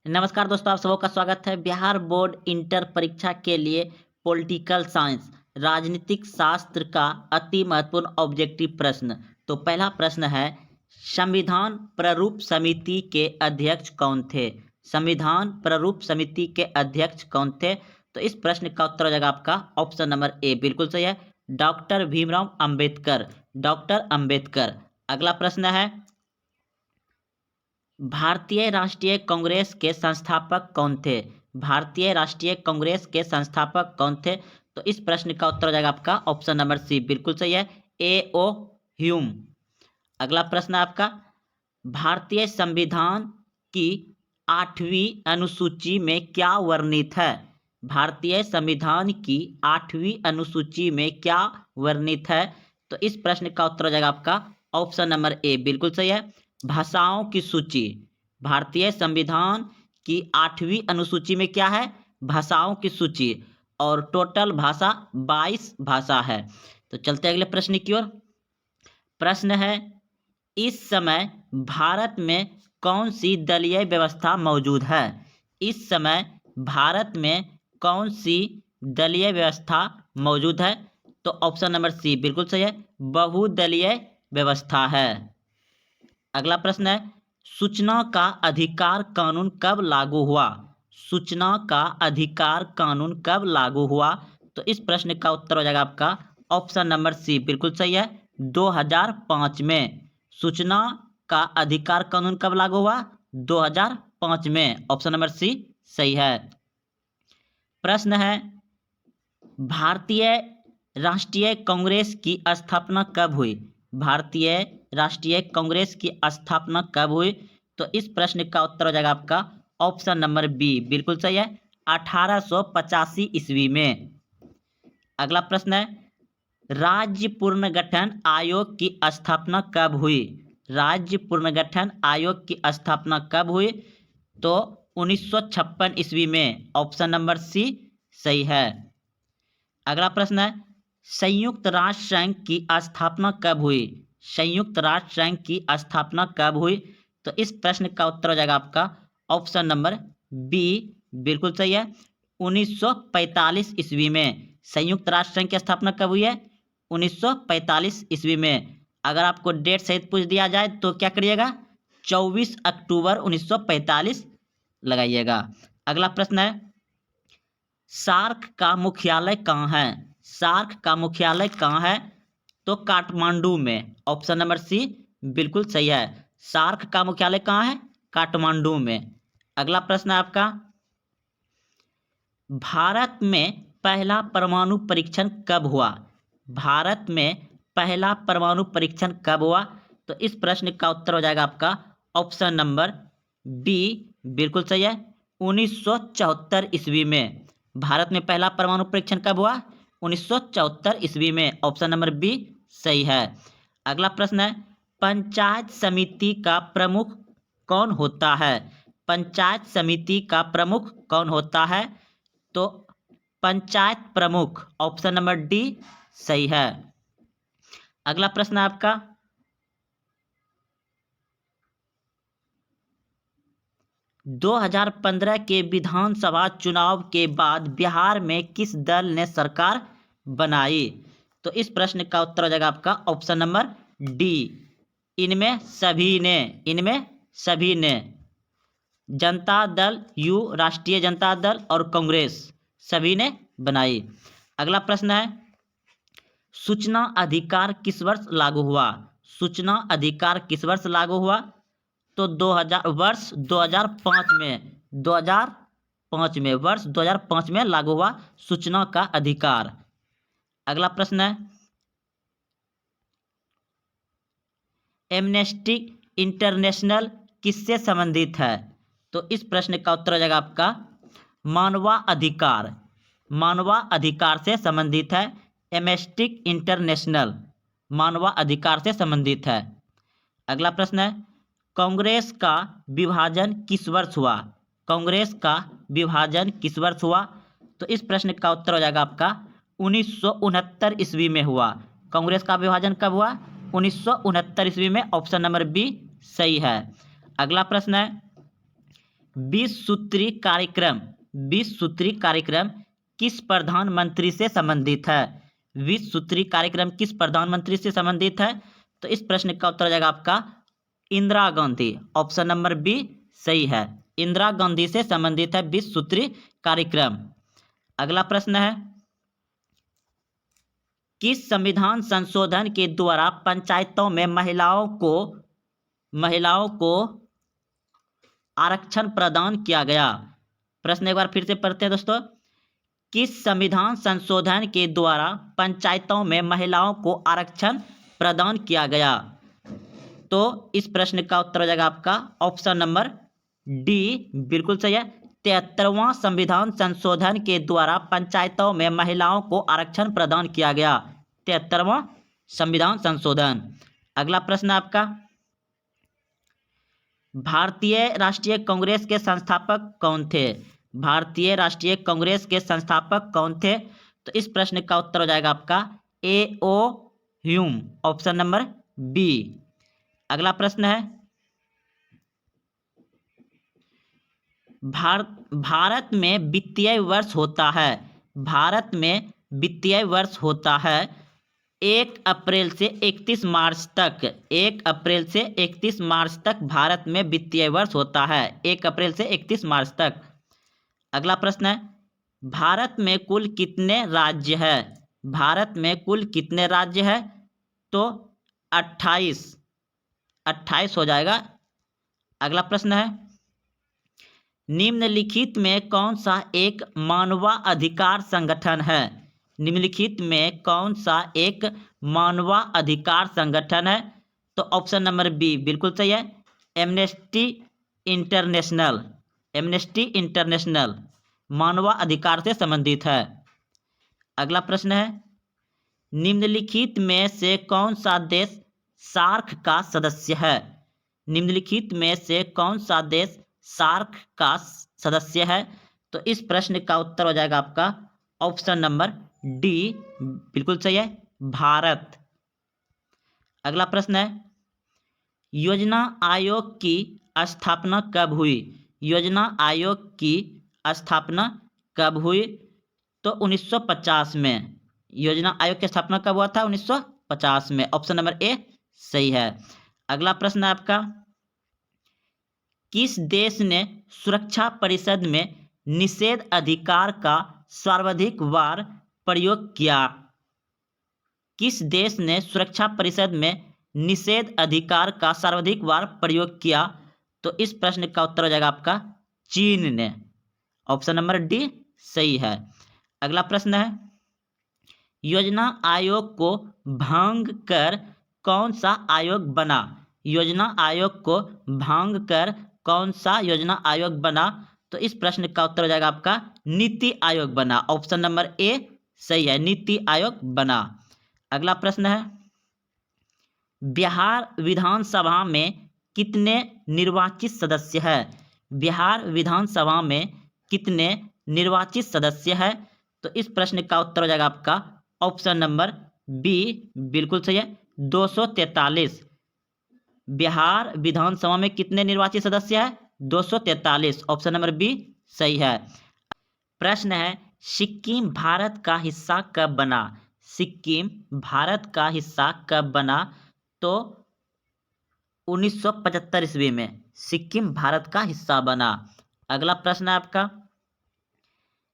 नमस्कार दोस्तों, आप सबों का स्वागत है। बिहार बोर्ड इंटर परीक्षा के लिए पॉलिटिकल साइंस राजनीतिक शास्त्र का अति महत्वपूर्ण ऑब्जेक्टिव प्रश्न। तो पहला प्रश्न है, संविधान प्रारूप समिति के अध्यक्ष कौन थे? संविधान प्रारूप समिति के अध्यक्ष कौन थे? तो इस प्रश्न का उत्तर हो जाएगा आपका ऑप्शन नंबर ए, बिल्कुल सही है, डॉक्टर भीमराव अंबेडकर। डॉक्टर अंबेडकर। अगला प्रश्न है, भारतीय राष्ट्रीय कांग्रेस के संस्थापक कौन थे? भारतीय राष्ट्रीय कांग्रेस के संस्थापक कौन थे? तो इस प्रश्न का उत्तर हो जाएगा आपका ऑप्शन नंबर सी, बिल्कुल सही है, ए ओ ह्यूम। अगला प्रश्न है आपका, भारतीय संविधान की 8वीं अनुसूची में क्या वर्णित है? भारतीय संविधान की 8वीं अनुसूची में क्या वर्णित है? तो इस प्रश्न का उत्तर हो जाएगा आपका ऑप्शन नंबर ए, बिल्कुल सही है, भाषाओं की सूची। भारतीय संविधान की 8वीं अनुसूची में क्या है? भाषाओं की सूची। और टोटल भाषा 22 भाषा है। तो चलते अगले प्रश्न की ओर। प्रश्न है, इस समय भारत में कौन सी दलीय व्यवस्था मौजूद है? इस समय भारत में कौन सी दलीय व्यवस्था मौजूद है? तो ऑप्शन नंबर सी, बिल्कुल सही है, बहुदलीय व्यवस्था है। अगला प्रश्न है, सूचना का अधिकार कानून कब लागू हुआ? सूचना का अधिकार कानून कब लागू हुआ? तो इस प्रश्न का उत्तर हो जाएगा आपका ऑप्शन नंबर सी, बिल्कुल सही है, 2005 में। सूचना का अधिकार कानून कब लागू हुआ? 2005 में। ऑप्शन नंबर सी सही है। प्रश्न है, भारतीय राष्ट्रीय कांग्रेस की स्थापना कब हुई? भारतीय राष्ट्रीय कांग्रेस की स्थापना कब हुई? तो इस प्रश्न का उत्तर हो जाएगा आपका ऑप्शन नंबर बी, बिल्कुल सही है, 1885 ईस्वी में। अगला प्रश्न है, राज्य पुनर्गठन आयोग की स्थापना कब हुई? राज्य पुनर्गठन आयोग की स्थापना कब हुई? तो 1956 ईस्वी में। ऑप्शन नंबर सी सही है। अगला प्रश्न है, संयुक्त राष्ट्र संघ की स्थापना कब हुई? संयुक्त राष्ट्र संघ की स्थापना कब हुई? तो इस प्रश्न का उत्तर हो जाएगा आपका ऑप्शन नंबर बी, बिल्कुल सही है, 1945 ईस्वी में। संयुक्त राष्ट्र संघ की स्थापना कब हुई है? 1945 ईस्वी में। अगर आपको डेट सहित पूछ दिया जाए तो क्या करिएगा? 24 अक्टूबर 1945 लगाइएगा। अगला प्रश्न है, सार्क का मुख्यालय कहाँ है? सार्क का मुख्यालय कहाँ है? तो काठमांडू में। ऑप्शन नंबर सी बिल्कुल सही है, सार्क का मुख्यालय कहाँ है? काठमांडू में। अगला प्रश्न है आपका, भारत में पहला परमाणु परीक्षण कब हुआ? भारत में पहला परमाणु परीक्षण कब हुआ? तो इस प्रश्न का उत्तर हो जाएगा आपका ऑप्शन नंबर बी, बिल्कुल सही है, 1974 ईस्वी में। भारत में पहला परमाणु परीक्षण कब हुआ? 1974 ईस्वी में। ऑप्शन नंबर बी सही है। अगला प्रश्न है, पंचायत समिति का प्रमुख कौन होता है? पंचायत समिति का प्रमुख कौन होता है? तो पंचायत प्रमुख। ऑप्शन नंबर डी सही है। अगला प्रश्न है आपका, 2015 के विधानसभा चुनाव के बाद बिहार में किस दल ने सरकार बनाई? तो इस प्रश्न का उत्तर हो जाएगा आपका ऑप्शन नंबर डी, इनमें सभी ने। इनमें सभी ने, जनता दल यू, राष्ट्रीय जनता दल और कांग्रेस, सभी ने बनाई। अगला प्रश्न है, सूचना अधिकार किस वर्ष लागू हुआ? सूचना अधिकार किस वर्ष लागू हुआ? तो 2005 में। 2005 में, वर्ष 2005 में लागू हुआ सूचना का अधिकार। अगला प्रश्न है, एमनेस्टी इंटरनेशनल किससे संबंधित है? तो इस प्रश्न का उत्तर हो जाएगा आपका मानवाधिकार। मानवाधिकार से संबंधित है। एमनेस्टी इंटरनेशनल मानवाधिकार से संबंधित है। अगला प्रश्न है, कांग्रेस का विभाजन किस वर्ष हुआ? कांग्रेस का विभाजन किस वर्ष हुआ? तो इस प्रश्न का उत्तर हो जाएगा आपका 1969 ईस्वी में हुआ। कांग्रेस का विभाजन कब हुआ? 1969 ईस्वी में। ऑप्शन नंबर बी सही है। अगला प्रश्न है, बीस सूत्री कार्यक्रम किस प्रधानमंत्री से संबंधित है? 20 सूत्री कार्यक्रम किस प्रधानमंत्री से संबंधित है? तो इस प्रश्न का उत्तर हो जाएगा आपका Indira Gandhi. Option number B सही है, इंदिरा गांधी से संबंधित है 20 सूत्री कार्यक्रम। अगला प्रश्न है, किस संविधान संशोधन के द्वारा पंचायतों में महिलाओं को आरक्षण प्रदान किया गया? प्रश्न एक बार फिर से पढ़ते हैं दोस्तों। किस संविधान संशोधन के द्वारा पंचायतों में महिलाओं को आरक्षण प्रदान किया गया? तो इस प्रश्न का उत्तर हो जाएगा आपका ऑप्शन नंबर डी, बिल्कुल सही है। 73वां संविधान संशोधन के द्वारा पंचायतों में महिलाओं को आरक्षण प्रदान किया गया। 73वां संविधान संशोधन। अगला प्रश्न आपका, भारतीय राष्ट्रीय कांग्रेस के संस्थापक कौन थे? भारतीय राष्ट्रीय कांग्रेस के संस्थापक कौन थे? तो इस प्रश्न का उत्तर हो जाएगा आपका A.O. Hume. Option number B. अगला प्रश्न है, भारत में वित्तीय वर्ष होता है। भारत में वित्तीय वर्ष होता है 1 अप्रैल से 31 मार्च तक। 1 अप्रैल से 31 मार्च तक भारत में वित्तीय वर्ष होता है, 1 अप्रैल से 31 मार्च तक। अगला प्रश्न है, भारत में कुल कितने राज्य है? भारत में कुल कितने राज्य है? तो 28 हो जाएगा। अगला प्रश्न है, निम्नलिखित में कौन सा एक मानवाधिकार संगठन है? निम्नलिखित में कौन सा एक मानवाधिकार संगठन है? तो ऑप्शन नंबर बी बिल्कुल सही है, एमनेस्टी इंटरनेशनल। एमनेस्टी इंटरनेशनल मानवाधिकार से संबंधित है। अगला प्रश्न है, निम्नलिखित में से कौन सा देश सार्क का सदस्य है? निम्नलिखित में से कौन सा देश सार्क का सदस्य है? तो इस प्रश्न का उत्तर हो जाएगा आपका ऑप्शन नंबर डी, बिल्कुल सही है, भारत। अगला प्रश्न है, योजना आयोग की स्थापना कब हुई? योजना आयोग की स्थापना कब हुई? तो 1950 में। योजना आयोग की स्थापना कब हुआ था? 1950 में। ऑप्शन नंबर ए सही है। अगला प्रश्न है आपका, किस देश ने सुरक्षा परिषद में निषेध अधिकार का सर्वाधिक बार प्रयोग किया? किस देश ने सुरक्षा परिषद में निषेध अधिकार का सर्वाधिक बार प्रयोग किया? तो इस प्रश्न का उत्तर हो जाएगा आपका चीन ने। ऑप्शन नंबर डी सही है। अगला प्रश्न है, योजना आयोग को भंग कर कौन सा आयोग बना? योजना आयोग को भंग कर कौन सा योजना आयोग बना? तो इस प्रश्न का उत्तर हो जाएगा आपका नीति आयोग बना। ऑप्शन नंबर ए सही है, नीति आयोग बना। अगला प्रश्न है, बिहार विधानसभा में कितने निर्वाचित सदस्य है? बिहार विधानसभा में कितने निर्वाचित सदस्य है? तो इस प्रश्न का उत्तर हो जाएगा आपका ऑप्शन नंबर बी, बिल्कुल सही है, 243। बिहार विधानसभा में कितने निर्वाचित सदस्य है? 243। ऑप्शन नंबर बी सही है। प्रश्न है, सिक्किम भारत का हिस्सा कब बना? सिक्किम भारत का हिस्सा कब बना? तो 1975 ईस्वी में सिक्किम भारत का हिस्सा बना। अगला प्रश्न है आपका,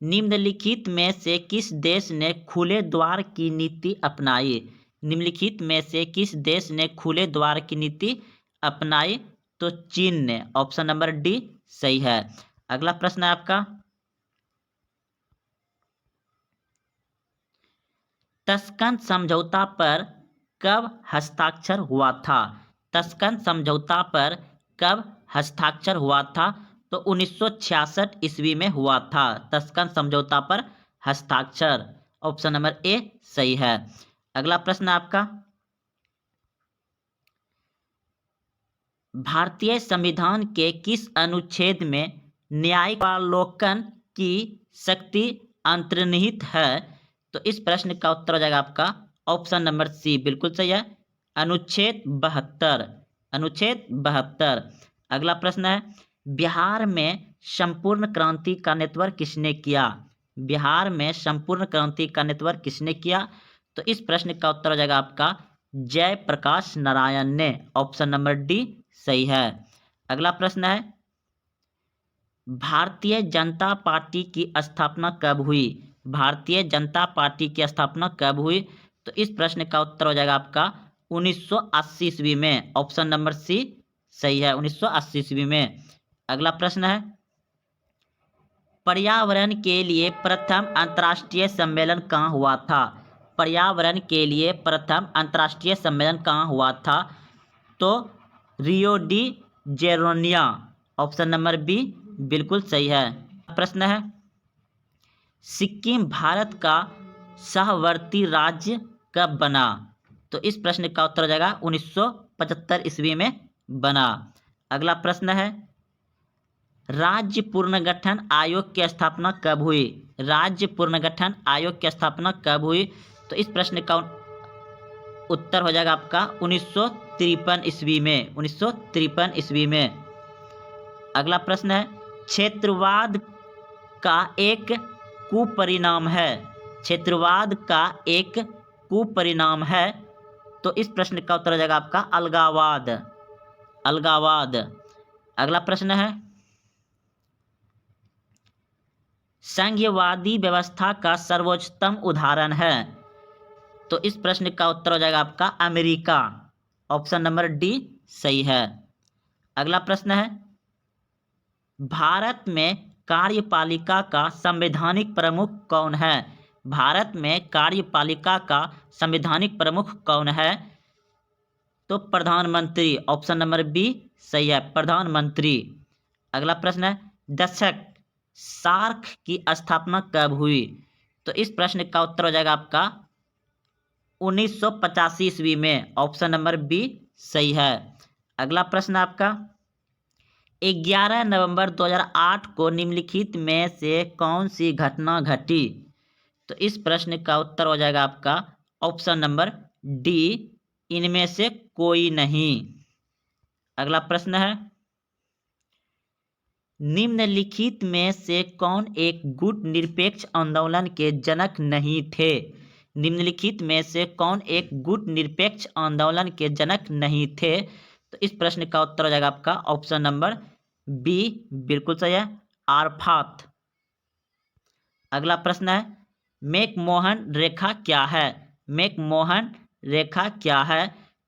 निम्नलिखित में से किस देश ने खुले द्वार की नीति अपनाई? निम्नलिखित में से किस देश ने खुले द्वार की नीति अपनाई? तो चीन ने। ऑप्शन नंबर डी सही है। अगला प्रश्न है आपका, तस्कन समझौता पर कब हस्ताक्षर हुआ था? तस्कन समझौता पर कब हस्ताक्षर हुआ था? तो 1966 ईस्वी में हुआ था तस्कन समझौता पर हस्ताक्षर। ऑप्शन नंबर ए सही है। अगला प्रश्न आपका, भारतीय संविधान के किस अनुच्छेद में न्यायिक अवलोकन की शक्ति अंतर्निहित है? तो इस प्रश्न का उत्तर हो जाएगा आपका ऑप्शन नंबर सी, बिल्कुल सही है, अनुच्छेद 72। अनुच्छेद 72। अगला प्रश्न है, बिहार में संपूर्ण क्रांति का नेतृत्व किसने किया? बिहार में संपूर्ण क्रांति का नेतृत्व किसने किया? तो इस प्रश्न का उत्तर हो जाएगा आपका जयप्रकाश नारायण ने। ऑप्शन नंबर डी सही है। अगला प्रश्न है, भारतीय जनता पार्टी की स्थापना कब हुई? भारतीय जनता पार्टी की स्थापना कब हुई? तो इस प्रश्न का उत्तर हो जाएगा आपका 1980 ईस्वी में। ऑप्शन नंबर सी सही है, 1980 ईस्वी में। अगला प्रश्न है, पर्यावरण के लिए प्रथम अंतर्राष्ट्रीय सम्मेलन कहाँ हुआ था? पर्यावरण के लिए प्रथम अंतर्राष्ट्रीय सम्मेलन कहाँ हुआ था? तो Rio de Janeiro. Option number B बिल्कुल सही है। प्रश्न है, सिक्किम भारत का सहवर्ती राज्य कब बना? तो इस प्रश्न का उत्तर हो जाएगा 1975 ईस्वी में बना। अगला प्रश्न है, राज्य पुनर्गठन आयोग की स्थापना कब हुई? राज्य पुनर्गठन आयोग की स्थापना कब हुई? तो इस प्रश्न का उत्तर हो जाएगा आपका 1953 ईस्वी में। 1953 ईस्वी में। अगला प्रश्न है, क्षेत्रवाद का एक कुपरिणाम है। क्षेत्रवाद का एक कुपरिणाम है। तो इस प्रश्न का उत्तर हो जाएगा आपका अलगाववाद। अलगाववाद। अगला प्रश्न है, संघीयवादी व्यवस्था का सर्वोच्चतम उदाहरण है। तो इस प्रश्न का उत्तर हो जाएगा आपका अमेरिका। ऑप्शन नंबर डी सही है। अगला प्रश्न है, भारत में कार्यपालिका का संवैधानिक प्रमुख कौन है? भारत में कार्यपालिका का संवैधानिक प्रमुख कौन है? तो प्रधानमंत्री। ऑप्शन नंबर बी सही है, प्रधानमंत्री। अगला प्रश्न है, दशक सार्क की स्थापना कब हुई? तो इस प्रश्न का उत्तर हो जाएगा आपका 1985 ईस्वी में। ऑप्शन नंबर बी सही है। अगला प्रश्न आपका, 11 नवंबर 2008 को निम्नलिखित में से कौन सी घटना घटी? तो इस प्रश्न का उत्तर हो जाएगा आपका ऑप्शन नंबर डी, इनमें से कोई नहीं। अगला प्रश्न है, निम्नलिखित में से कौन एक गुट निरपेक्ष आंदोलन के जनक नहीं थे? निम्नलिखित में से कौन एक गुट निरपेक्ष आंदोलन के जनक नहीं थे? तो इस प्रश्न का उत्तर हो जाएगा आपका ऑप्शन नंबर बी बिल्कुल सही है, आरफात। अगला प्रश्न है, मैकमोहन रेखा क्या है? मैकमोहन रेखा क्या है?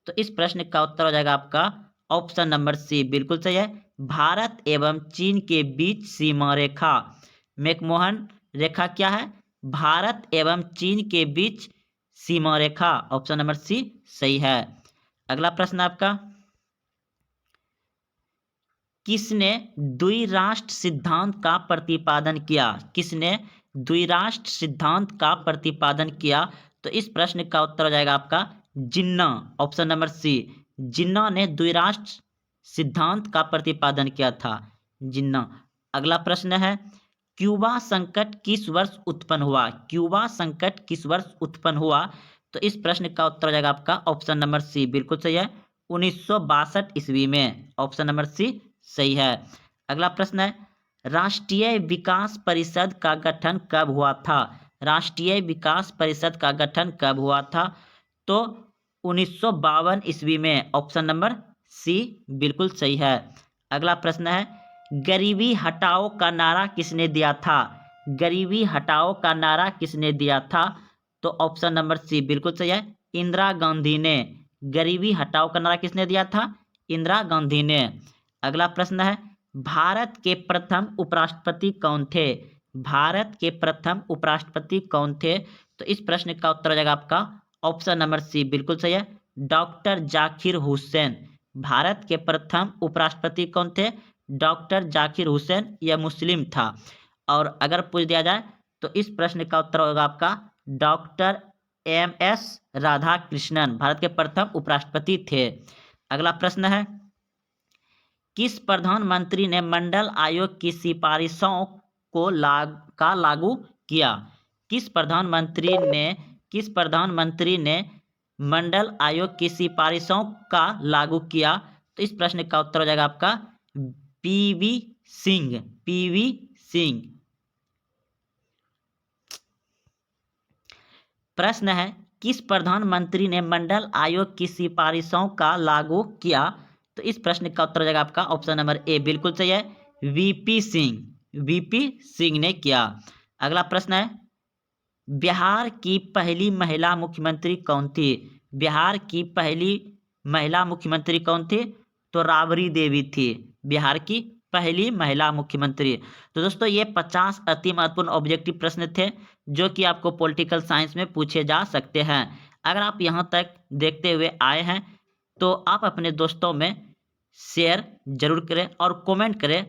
तो इस प्रश्न का उत्तर हो जाएगा आपका ऑप्शन नंबर सी बिल्कुल सही है, भारत एवं चीन के बीच सीमा रेखा। मैकमोहन रेखा क्या है? भारत एवं चीन के बीच सीमा रेखा। ऑप्शन नंबर सी सही है। अगला प्रश्न आपका, किसने द्विराष्ट्र सिद्धांत का प्रतिपादन किया? किसने द्विराष्ट्र सिद्धांत का प्रतिपादन किया? तो इस प्रश्न का उत्तर हो जाएगा आपका जिन्ना। ऑप्शन नंबर सी, जिन्ना ने द्विराष्ट्र सिद्धांत का प्रतिपादन किया था, जिन्ना। अगला प्रश्न है, क्यूबा संकट किस वर्ष उत्पन्न हुआ? क्यूबा संकट किस वर्ष उत्पन्न हुआ? तो इस प्रश्न का उत्तर हो जाएगा आपका ऑप्शन नंबर सी बिल्कुल सही है, 1962 ईस्वी में। ऑप्शन नंबर सी सही है। अगला प्रश्न है, राष्ट्रीय विकास परिषद का गठन कब हुआ था? राष्ट्रीय विकास परिषद का गठन कब हुआ था? तो 1952 ईस्वी में। ऑप्शन नंबर सी बिल्कुल सही है। अगला प्रश्न है, गरीबी हटाओ का नारा किसने दिया था? गरीबी हटाओ का नारा किसने दिया था? तो ऑप्शन नंबर सी बिल्कुल सही है, इंदिरा गांधी ने। गरीबी हटाओ का नारा किसने दिया था? इंदिरा गांधी ने। अगला प्रश्न है, भारत के प्रथम उपराष्ट्रपति कौन थे? भारत के प्रथम उपराष्ट्रपति कौन थे? तो इस प्रश्न का उत्तर हो जाएगा आपका ऑप्शन नंबर सी बिल्कुल सही है, डॉक्टर जाकिर हुसैन। भारत के प्रथम उपराष्ट्रपति कौन थे? डॉक्टर जाकिर हुसैन। यह मुस्लिम था। और अगर पूछ दिया जाए तो इस प्रश्न का उत्तर होगा आपका डॉक्टर एम.एस. राधाकृष्णन भारत के प्रथम उपराष्ट्रपति थे। अगला प्रश्न है, किस प्रधानमंत्री ने मंडल आयोग की सिफारिशों को लागू किया? किस प्रधानमंत्री ने मंडल आयोग की सिफारिशों का लागू किया? तो इस प्रश्न का उत्तर हो जाएगा आपका पी.वी. सिंह, पीवी सिंह। प्रश्न है, किस प्रधानमंत्री ने मंडल आयोग की सिफारिशों का लागू किया? तो इस प्रश्न का उत्तर हो जाएगा आपका ऑप्शन नंबर ए, बिल्कुल सही है, वीपी सिंह, वीपी सिंह ने किया। अगला प्रश्न है, बिहार की पहली महिला मुख्यमंत्री कौन थी? बिहार की पहली महिला मुख्यमंत्री कौन थी? तो राबड़ी देवी थी, बिहार की पहली महिला मुख्यमंत्री। तो दोस्तों ये 50 अति महत्वपूर्ण ऑब्जेक्टिव प्रश्न थे जो कि आपको पॉलिटिकल साइंस में पूछे जा सकते हैं। अगर आप यहाँ तक देखते हुए आए हैं तो आप अपने दोस्तों में शेयर जरूर करें और कमेंट करें